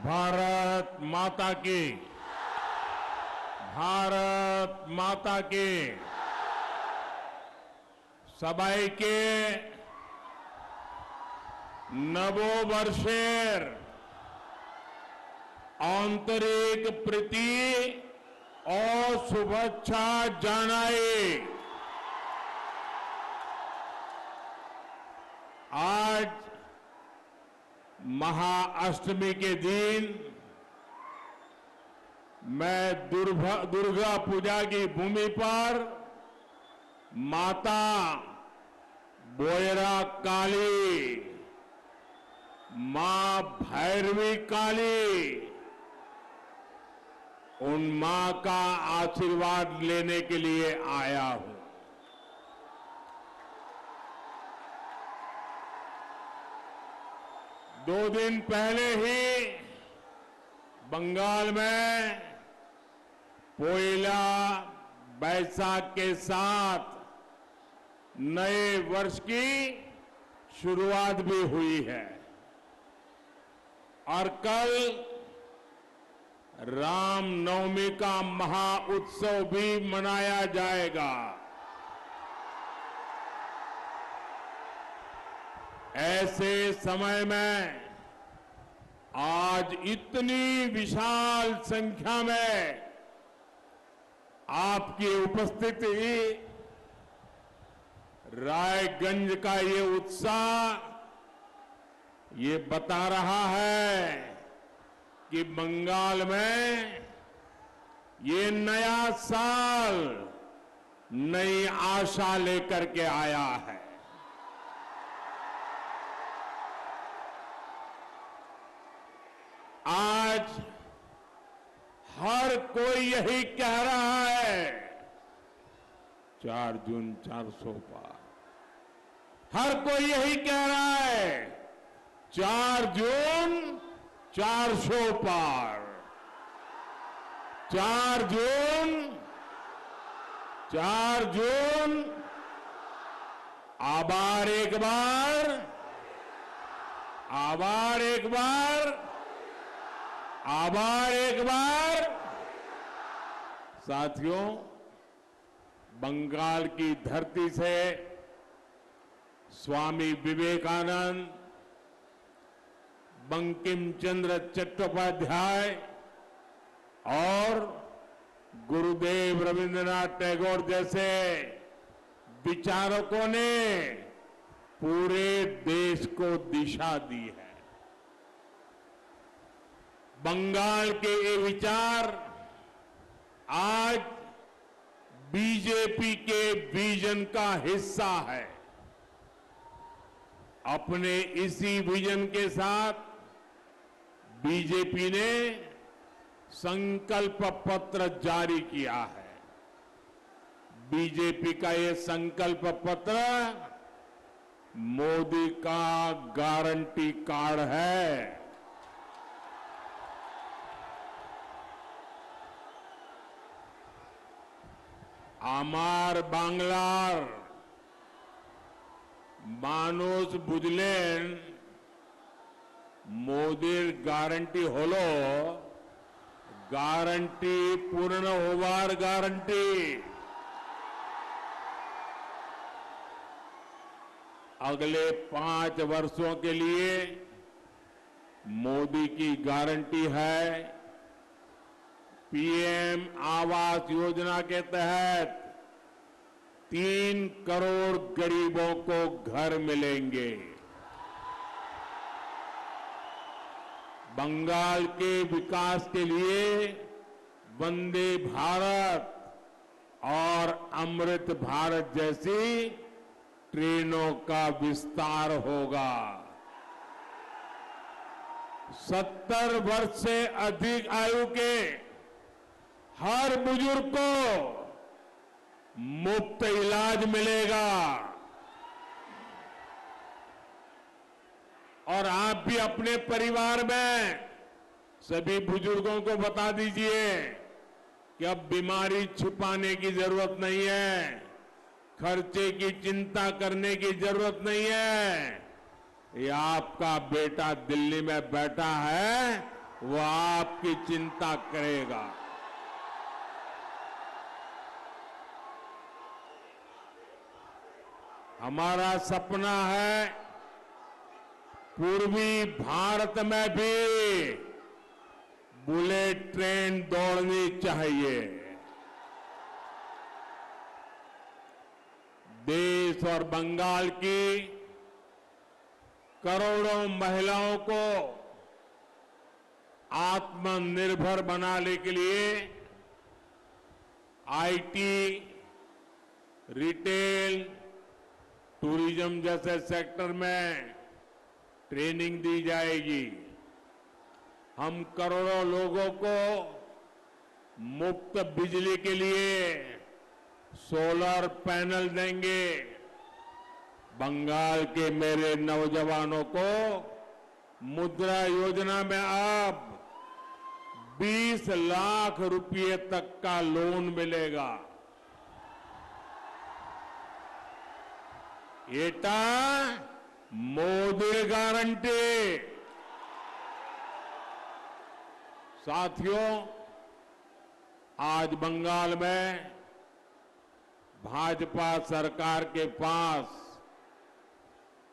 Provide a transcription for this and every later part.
भारत माता की, भारत माता की। सबाइके नवो वर्षेर आंतरिक प्रीति और शुभेच्छा जानाई। आज महाअष्टमी के दिन मैं दुर्गा पूजा की भूमि पर माता बोयरा काली, मां भैरवी काली, उन मां का आशीर्वाद लेने के लिए आया हूं। दो दिन पहले ही बंगाल में पोइला बैसाख के साथ नए वर्ष की शुरुआत भी हुई है और कल रामनवमी का महाउत्सव भी मनाया जाएगा। ऐसे समय में आज इतनी विशाल संख्या में आपकी उपस्थिति, रायगंज का ये उत्साह ये बता रहा है कि बंगाल में ये नया साल नई आशा लेकर के आया है। आज हर कोई यही कह रहा है 4 जून 400 पार। हर कोई यही कह रहा है 4 जून 400 पार। 4 जून 4 जून आभार एक बार, आभार एक बार, आभार एक बार। साथियों, बंगाल की धरती से स्वामी विवेकानंद, बंकिम चंद्र चट्टोपाध्याय और गुरुदेव रविंद्रनाथ टैगोर जैसे विचारकों ने पूरे देश को दिशा दी है। बंगाल के ये विचार आज बीजेपी के विजन का हिस्सा है। अपने इसी विजन के साथ बीजेपी ने संकल्प पत्र जारी किया है। बीजेपी का ये संकल्प पत्र मोदी का गारंटी कार्ड है। आमार बांग्लार मानुष बुझलेन मोदीर गारंटी हलो गारंटी पूर्ण होवार गारंटी। अगले 5 वर्षों के लिए मोदी की गारंटी है। पीएम आवास योजना के तहत 3 करोड़ गरीबों को घर मिलेंगे। बंगाल के विकास के लिए वंदे भारत और अमृत भारत जैसी ट्रेनों का विस्तार होगा। 70 वर्ष से अधिक आयु के हर बुजुर्ग को मुफ्त इलाज मिलेगा। और आप भी अपने परिवार में सभी बुजुर्गों को बता दीजिए कि अब बीमारी छिपाने की जरूरत नहीं है, खर्चे की चिंता करने की जरूरत नहीं है। ये आपका बेटा दिल्ली में बैठा है, वो आपकी चिंता करेगा। हमारा सपना है पूर्वी भारत में भी बुलेट ट्रेन दौड़नी चाहिए। देश और बंगाल की करोड़ों महिलाओं को आत्मनिर्भर बनाने के लिए आईटी, रिटेल, टूरिज्म जैसे सेक्टर में ट्रेनिंग दी जाएगी। हम करोड़ों लोगों को मुफ्त बिजली के लिए सोलर पैनल देंगे। बंगाल के मेरे नौजवानों को मुद्रा योजना में अब 20 लाख रुपए तक का लोन मिलेगा। एटा मोदी गारंटी। साथियों, आज बंगाल में भाजपा सरकार के पास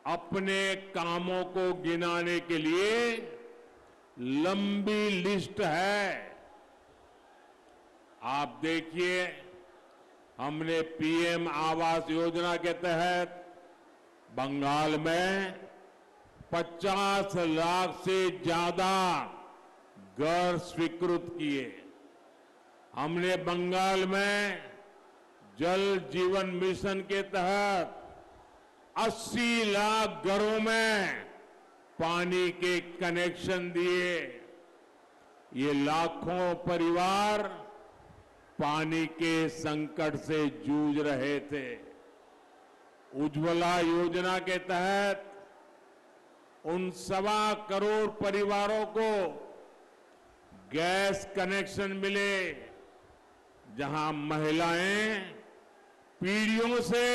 अपने कामों को गिनाने के लिए लंबी लिस्ट है। आप देखिए, हमने पीएम आवास योजना के तहत बंगाल में 50 लाख से ज्यादा घर स्वीकृत किए। हमने बंगाल में जल जीवन मिशन के तहत 80 लाख घरों में पानी के कनेक्शन दिए। ये लाखों परिवार पानी के संकट से जूझ रहे थे। उज्ज्वला योजना के तहत उन 1.25 करोड़ परिवारों को गैस कनेक्शन मिले जहां महिलाएं पीढ़ियों से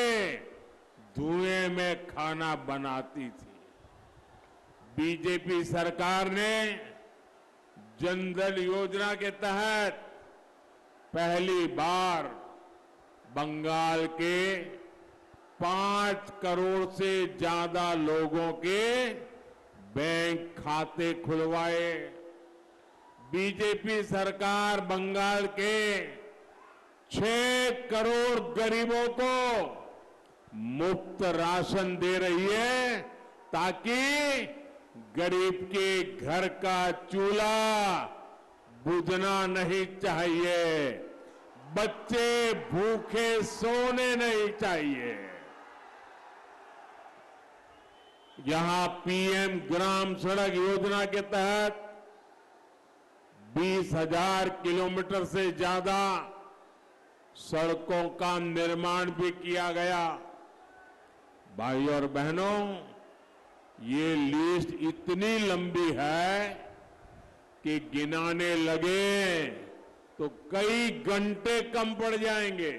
धुएं में खाना बनाती थी। बीजेपी सरकार ने जनधन योजना के तहत पहली बार बंगाल के 5 करोड़ से ज्यादा लोगों के बैंक खाते खुलवाए। बीजेपी सरकार बंगाल के 6 करोड़ गरीबों को मुफ्त राशन दे रही है ताकि गरीब के घर का चूल्हा बुझना नहीं चाहिए, बच्चे भूखे सोने नहीं चाहिए। यहां पीएम ग्राम सड़क योजना के तहत 20,000 किलोमीटर से ज्यादा सड़कों का निर्माण भी किया गया। भाई और बहनों, ये लिस्ट इतनी लंबी है कि गिनाने लगे तो कई घंटे कम पड़ जाएंगे।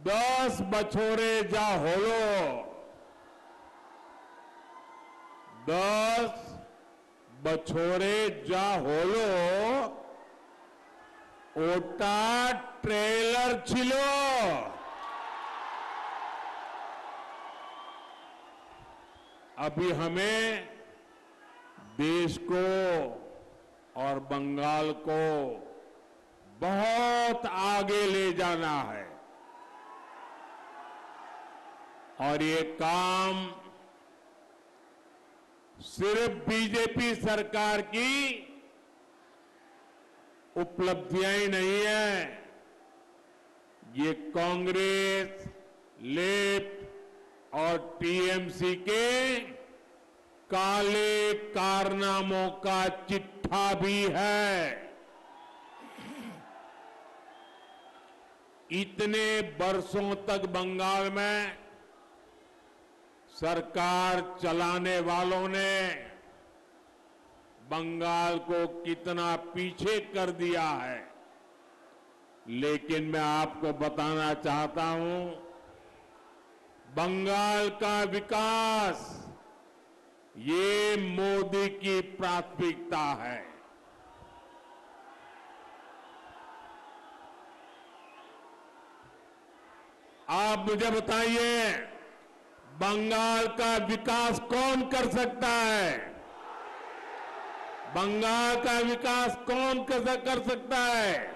10 बछोरे जा होलो, 10 बछोरे जा होलो, ओटा ट्रेलर छिलो। अभी हमें देश को और बंगाल को बहुत आगे ले जाना है और ये काम सिर्फ बीजेपी सरकार की उपलब्धियां ही नहीं है, ये कांग्रेस, लेफ्ट और टीएमसी के काले कारनामों का चिट्ठा भी है। इतने वर्षों तक बंगाल में सरकार चलाने वालों ने बंगाल को कितना पीछे कर दिया है, लेकिन मैं आपको बताना चाहता हूं, बंगाल का विकास ये मोदी की प्राथमिकता है। आप मुझे बताइए, बंगाल का विकास कौन कर सकता है? बंगाल का विकास कौन कर सकता है?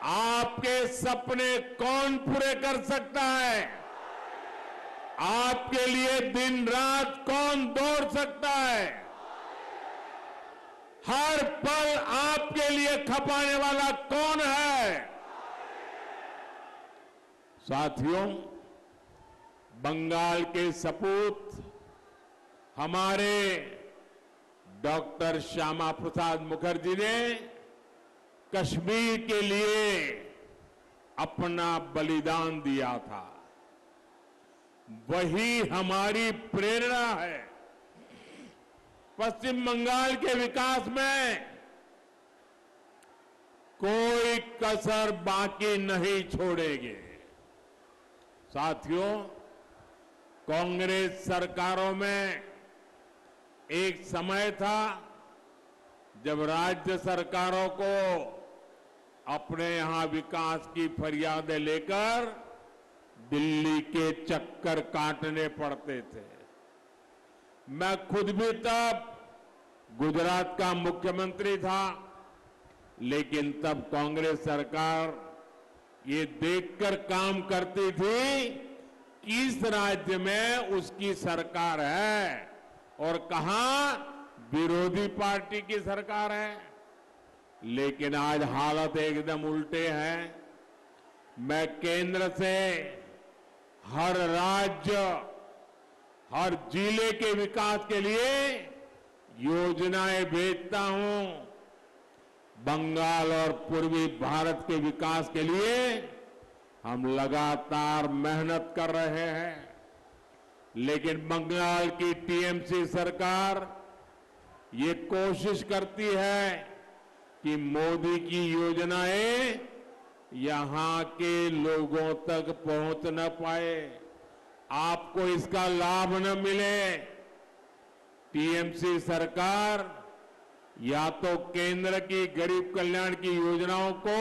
आपके सपने कौन पूरे कर सकता है? आपके लिए दिन रात कौन दौड़ सकता है? हर पल आपके लिए खपाने वाला कौन है? साथियों, बंगाल के सपूत हमारे डॉक्टर श्यामा प्रसाद मुखर्जी ने कश्मीर के लिए अपना बलिदान दिया था। वही हमारी प्रेरणा है। पश्चिम बंगाल के विकास में कोई कसर बाकी नहीं छोड़ेंगे। साथियों, कांग्रेस सरकारों में एक समय था जब राज्य सरकारों को अपने यहां विकास की फरियादें लेकर दिल्ली के चक्कर काटने पड़ते थे। मैं खुद भी तब गुजरात का मुख्यमंत्री था, लेकिन तब कांग्रेस सरकार ये देखकर काम करती थी किस राज्य में उसकी सरकार है और कहां विरोधी पार्टी की सरकार है। लेकिन आज हालत एकदम उल्टे हैं। मैं केंद्र से हर राज्य, हर जिले के विकास के लिए योजनाएं भेजता हूं। बंगाल और पूर्वी भारत के विकास के लिए हम लगातार मेहनत कर रहे हैं। लेकिन बंगाल की टीएमसी सरकार ये कोशिश करती है कि मोदी की योजनाएं यहां के लोगों तक पहुंच न पाए, आपको इसका लाभ न मिले। टीएमसी सरकार या तो केंद्र की गरीब कल्याण की योजनाओं को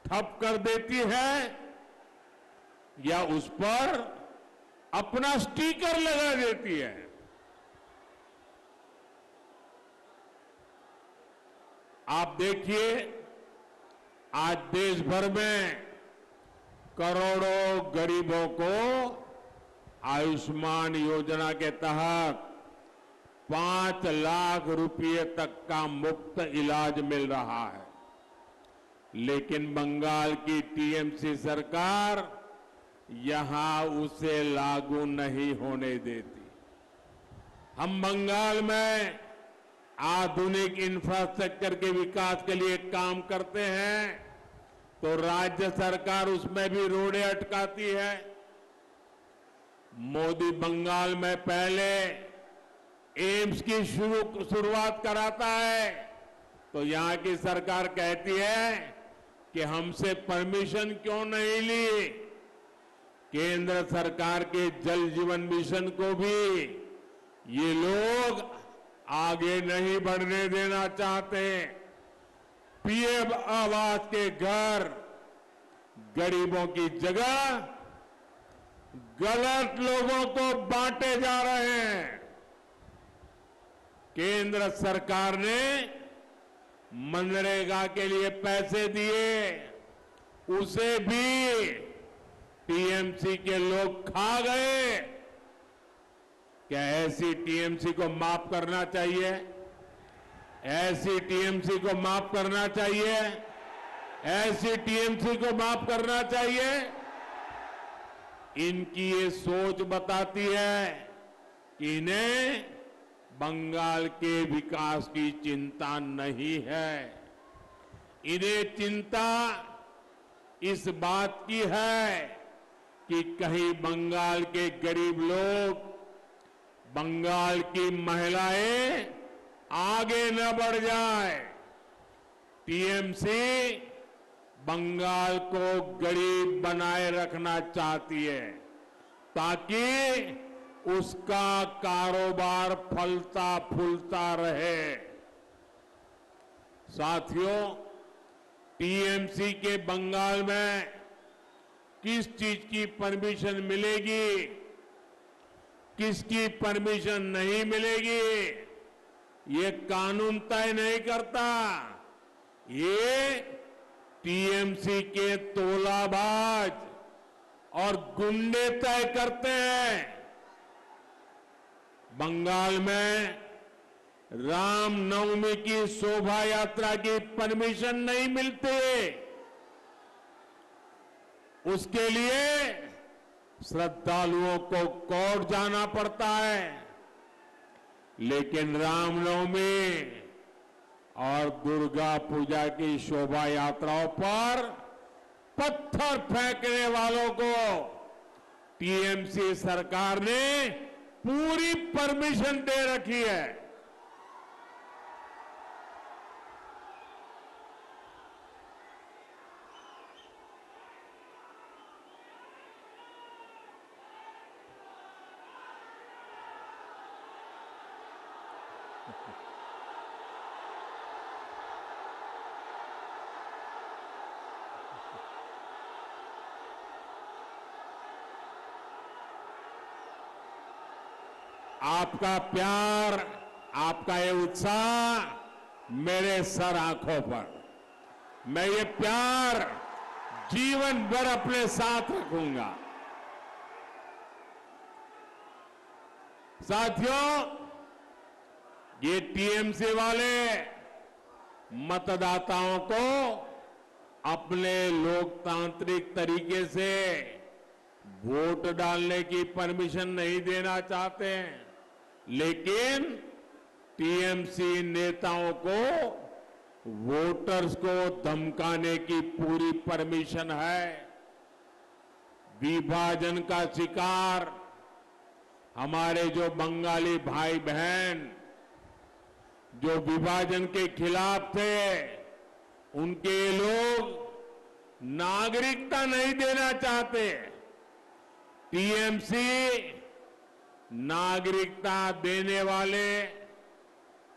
ठप कर देती है या उस पर अपना स्टिकर लगा देती है। आप देखिए, आज देश भर में करोड़ों गरीबों को आयुष्मान योजना के तहत 5 लाख रुपए तक का मुफ्त इलाज मिल रहा है। लेकिन बंगाल की टीएमसी सरकार यहां उसे लागू नहीं होने देती। हम बंगाल में आधुनिक इंफ्रास्ट्रक्चर के विकास के लिए काम करते हैं तो राज्य सरकार उसमें भी रोड़े अटकाती है। मोदी बंगाल में पहले एम्स की शुरुआत कराता है तो यहां की सरकार कहती है कि हमसे परमिशन क्यों नहीं ली। केंद्र सरकार के जल जीवन मिशन को भी ये लोग आगे नहीं बढ़ने देना चाहते। पीएम आवास के घर गरीबों की जगह गलत लोगों को बांटे जा रहे हैं। केंद्र सरकार ने मनरेगा के लिए पैसे दिए, उसे भी टीएमसी के लोग खा गए। क्या ऐसी टीएमसी को माफ करना चाहिए? ऐसी टीएमसी को माफ करना चाहिए? ऐसी टीएमसी को माफ करना चाहिए? इनकी ये सोच बताती है कि इन्हें बंगाल के विकास की चिंता नहीं है। इन्हें चिंता इस बात की है कि कहीं बंगाल के गरीब लोग, बंगाल की महिलाएं आगे न बढ़ जाए। टीएमसी बंगाल को गरीब बनाए रखना चाहती है ताकि उसका कारोबार फलता फूलता रहे। साथियों, टीएमसी के बंगाल में किस चीज की परमिशन मिलेगी, किसकी परमिशन नहीं मिलेगी, ये कानून तय नहीं करता। ये टीएमसी के तोलाबाज और गुंडे तय करते हैं। बंगाल में रामनवमी की शोभा यात्रा की परमिशन नहीं मिलती। उसके लिए श्रद्धालुओं को कोर्ट जाना पड़ता है। लेकिन रामनवमी और दुर्गा पूजा की शोभा यात्राओं पर पत्थर फेंकने वालों को टीएमसी सरकार ने पूरी परमिशन दे रखी है। आपका प्यार, आपका ये उत्साह मेरे सर आंखों पर, मैं ये प्यार जीवन भर अपने साथ रखूंगा। साथियों, ये टीएमसी वाले मतदाताओं को अपने लोकतांत्रिक तरीके से वोट डालने की परमिशन नहीं देना चाहते हैं, लेकिन टीएमसी नेताओं को वोटर्स को धमकाने की पूरी परमिशन है। विभाजन का शिकार हमारे जो बंगाली भाई बहन जो विभाजन के खिलाफ थे, उनके लोग नागरिकता नहीं देना चाहते। टीएमसी नागरिकता देने वाले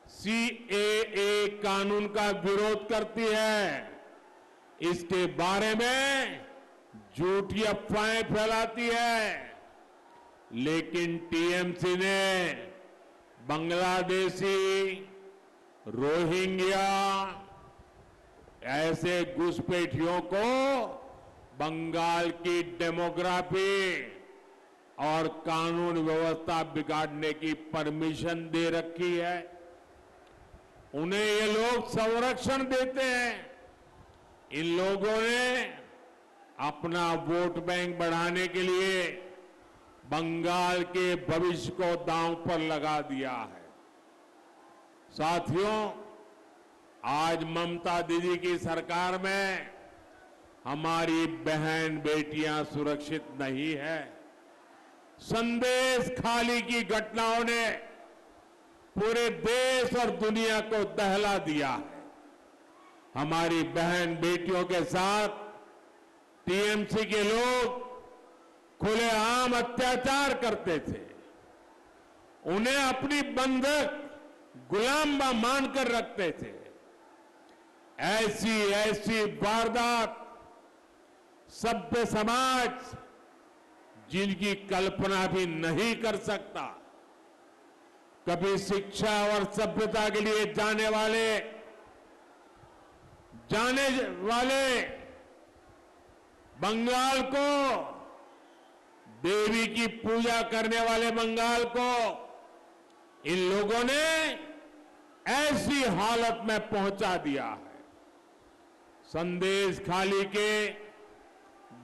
सीएए कानून का विरोध करती है। इसके बारे में झूठी अफवाहें फैलाती है। लेकिन टीएमसी ने बांग्लादेशी, रोहिंग्या ऐसे घुसपैठियों को बंगाल की डेमोग्राफी और कानून व्यवस्था बिगाड़ने की परमिशन दे रखी है। उन्हें ये लोग संरक्षण देते हैं। इन लोगों ने अपना वोट बैंक बढ़ाने के लिए बंगाल के भविष्य को दांव पर लगा दिया है। साथियों, आज ममता दीदी की सरकार में हमारी बहन बेटियां सुरक्षित नहीं है। संदेश खाली की घटनाओं ने पूरे देश और दुनिया को दहला दिया है। हमारी बहन बेटियों के साथ टीएमसी के लोग खुलेआम अत्याचार करते थे। उन्हें अपनी बंधक गुलाम मानकर रखते थे। ऐसी वारदात सभ्य समाज जिनकी कल्पना भी नहीं कर सकता। कभी शिक्षा और सभ्यता के लिए जाने वाले बंगाल को, देवी की पूजा करने वाले बंगाल को इन लोगों ने ऐसी हालत में पहुंचा दिया है। संदेश खाली के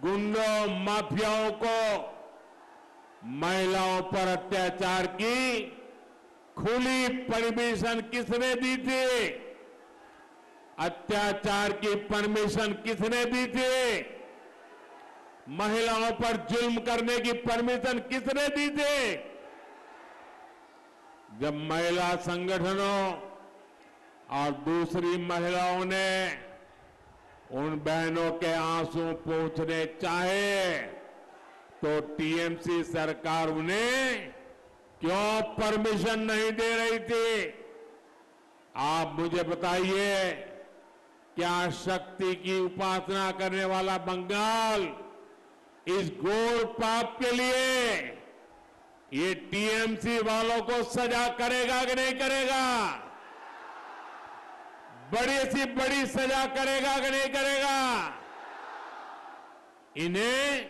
गुंडों, माफियाओं को महिलाओं पर अत्याचार की खुली परमिशन किसने दी थी? अत्याचार की परमिशन किसने दी थी? महिलाओं पर जुल्म करने की परमिशन किसने दी थी? जब महिला संगठनों और दूसरी महिलाओं ने उन बहनों के आंसू पोंछने चाहे तो टीएमसी सरकार उन्हें क्यों परमिशन नहीं दे रही थी? आप मुझे बताइए, क्या शक्ति की उपासना करने वाला बंगाल इस घोर पाप के लिए ये टीएमसी वालों को सजा करेगा कि नहीं करेगा? बड़ी सी बड़ी सजा करेगा कि नहीं करेगा? इन्हें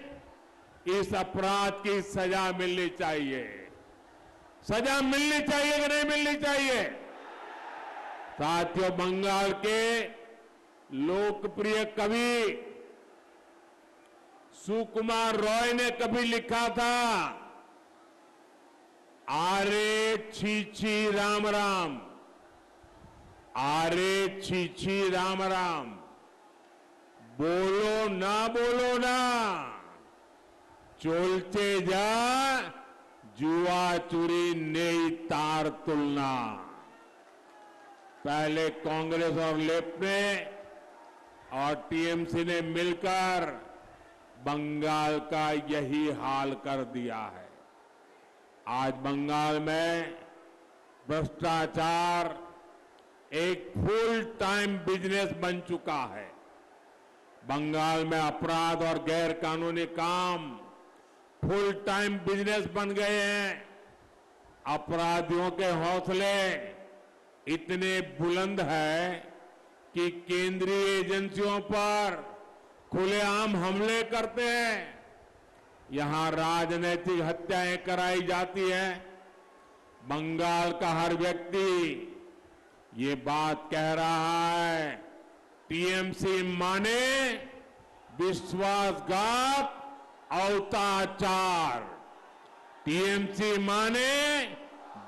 इस अपराध की सजा मिलनी चाहिए। सजा मिलनी चाहिए कि नहीं मिलनी चाहिए? साथियों, बंगाल के लोकप्रिय कवि सुकुमार रॉय ने कभी लिखा था, आरे छी राम राम, आरे छी राम राम, बोलो ना, चोलते जा जुआ चुरी नेई तार तुलना। पहले कांग्रेस और लेफ्ट ने और टीएमसी ने मिलकर बंगाल का यही हाल कर दिया है। आज बंगाल में भ्रष्टाचार एक फुल टाइम बिजनेस बन चुका है। बंगाल में अपराध और गैर कानूनी काम फुल टाइम बिजनेस बन गए हैं। अपराधियों के हौसले इतने बुलंद है कि केंद्रीय एजेंसियों पर खुलेआम हमले करते हैं। यहां राजनीतिक हत्याएं कराई जाती हैं। बंगाल का हर व्यक्ति ये बात कह रहा है, टीएमसी माने विश्वासघात, अवताचार, टीएमसी माने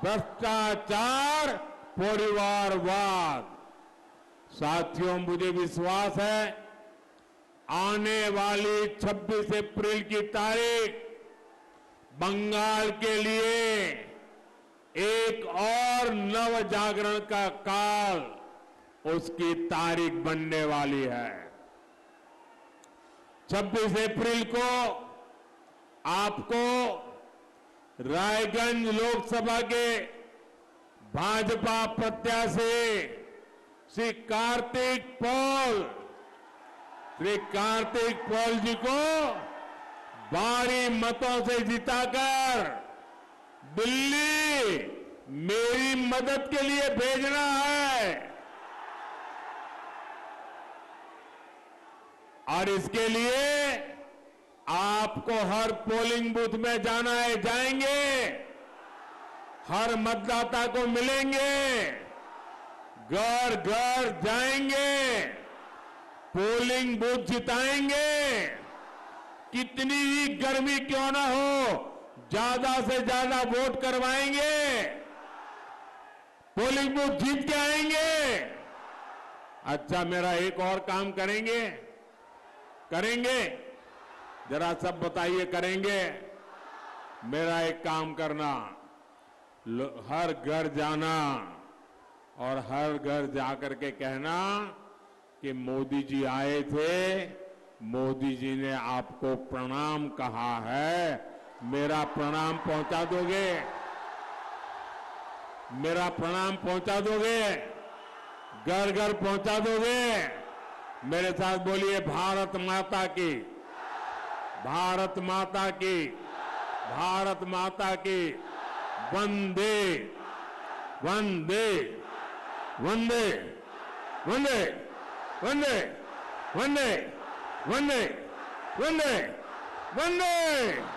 भ्रष्टाचार, परिवारवाद। साथियों, मुझे विश्वास है आने वाली 26 अप्रैल की तारीख बंगाल के लिए एक और नव जागरण का काल उसकी तारीख बनने वाली है। 26 अप्रैल को आपको रायगंज लोकसभा के भाजपा प्रत्याशी श्री कार्तिक पॉल जी को भारी मतों से जिताकर दिल्ली मेरी मदद के लिए भेजना है। और इसके लिए आपको हर पोलिंग बूथ में जाना है, जाएंगे, हर मतदाता को मिलेंगे, घर घर जाएंगे, पोलिंग बूथ जिताएंगे। कितनी ही गर्मी क्यों ना हो, ज्यादा से ज्यादा वोट करवाएंगे, पोलिंग बूथ जीत के आएंगे। अच्छा, मेरा एक और काम करेंगे? जरा सब बताइए, करेंगे? मेरा एक काम करना, हर घर जाना और हर घर जाकर के कहना कि मोदी जी आए थे, मोदी जी ने आपको प्रणाम कहा है, मेरा प्रणाम पहुंचा दोगे? मेरा प्रणाम पहुंचा दोगे? घर घर पहुंचा दोगे? मेरे साथ बोलिए, भारत माता की, भारत माता की, भारत माता की, वंदे वंदे वंदे वंदे वंदे वंदे वंदे वंदे वंदे।